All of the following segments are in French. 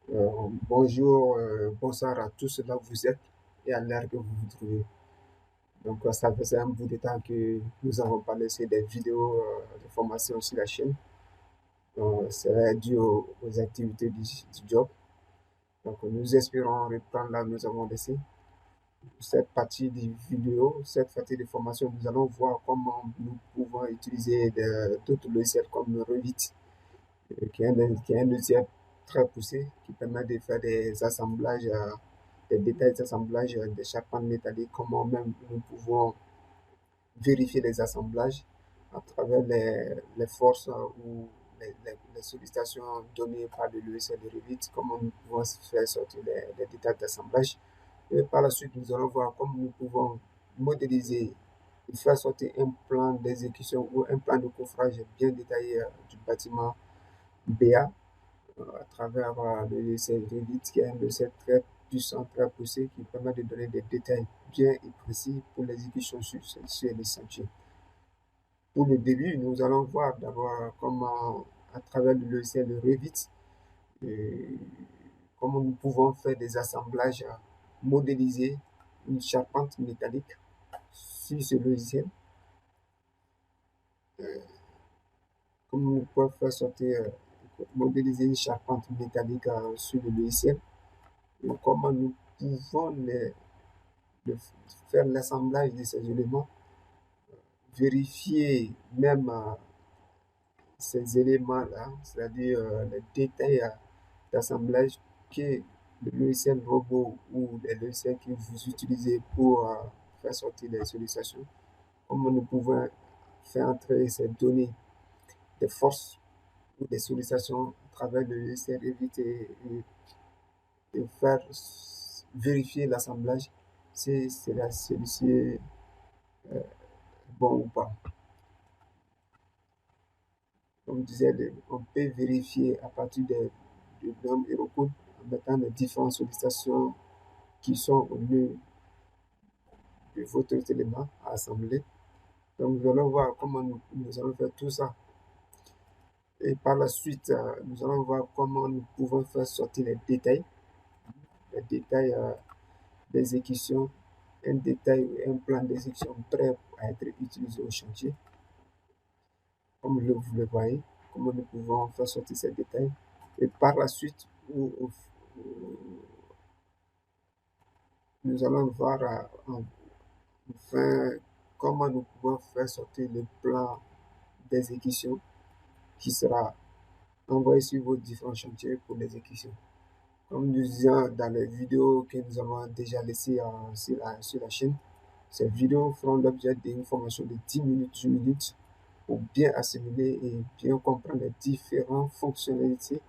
Bonjour, bonsoir à tous là où vous êtes et à l'heure que vous vous trouvez. Donc, ça faisait un bout de temps que nous avons pas laissé des vidéos de formation sur la chaîne. C'est dû aux activités du job. Donc, nous espérons reprendre là où nous avons laissé. Cette partie de vidéo, cette partie de formation, nous allons voir comment nous pouvons utiliser d'autres logiciels comme Revit, qui est un logiciel très poussé qui permet de faire des assemblages, des détails d'assemblage des charpentes métalliques, comment même nous pouvons vérifier les assemblages à travers les forces ou les sollicitations données par le logiciel de Revit, comment nous pouvons faire sortir les détails d'assemblage. Et par la suite, nous allons voir comment nous pouvons modéliser et faire sortir un plan d'exécution ou un plan de coffrage bien détaillé du bâtiment BA à travers le logiciel Revit, qui est un logiciel très puissant, très poussé, qui permet de donner des détails bien et précis pour l'exécution sur les chantiers. Pour le début, nous allons voir d'abord comment, à travers le logiciel Revit, euh, comment nous pouvons faire des assemblages, modéliser une charpente métallique sur ce logiciel, comment nous pouvons faire sortir, modéliser une charpente métallique sur le logiciel, et comment nous pouvons faire l'assemblage de ces éléments, vérifier même ces éléments-là, c'est-à-dire les détails d'assemblage que le logiciel robot ou les logiciels que vous utilisez pour faire sortir les sollicitations, comment nous pouvons faire entrer ces données des forces ou des sollicitations à travers le logiciel éviter et faire vérifier l'assemblage si celui-ci est bon ou pas. Comme je disais, on peut vérifier à partir de normes Eurocode en mettant les différentes sollicitations qui sont au lieu de votre élément à assembler. Donc, nous allons voir comment nous allons faire tout ça. Et par la suite, nous allons voir comment nous pouvons faire sortir les détails d'exécution, un détail, un plan d'exécution prêt à être utilisé au chantier. Comme vous le voyez, comment nous pouvons faire sortir ces détails. Et par la suite, nous allons voir enfin comment nous pouvons faire sortir le plan d'exécution qui sera envoyé sur vos différents chantiers pour l'exécution. Comme nous disions dans les vidéos que nous avons déjà laissées sur la chaîne, ces vidéos feront l'objet d'une formation de 10 minutes pour bien assimiler et bien comprendre les différentes fonctionnalités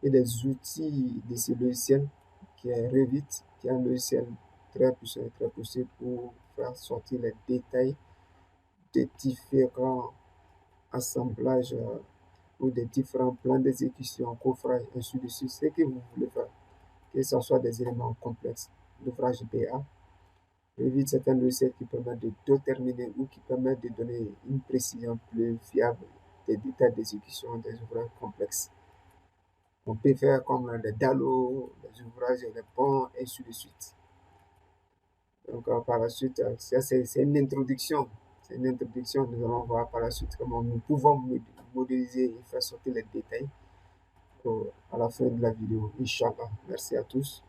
et les outils de ce logiciel qui est Revit, qui est un logiciel très puissant et très poussé pour faire sortir les détails des différents assemblages ou des différents plans d'exécution, coffrage, ainsi de suite, ce que vous voulez faire, que ce soit des éléments complexes, l'ouvrage BA. Revit, c'est un logiciel qui permet de déterminer ou qui permet de donner une précision plus fiable des détails d'exécution des ouvrages complexes. On peut faire comme les dallos, les ouvrages, les ponts, et ainsi de suite. Donc, par la suite, ça, c'est une introduction. C'est une introduction. Nous allons voir par la suite comment nous pouvons modéliser et faire sortir les détails à la fin de la vidéo. Inch'Allah. Merci à tous.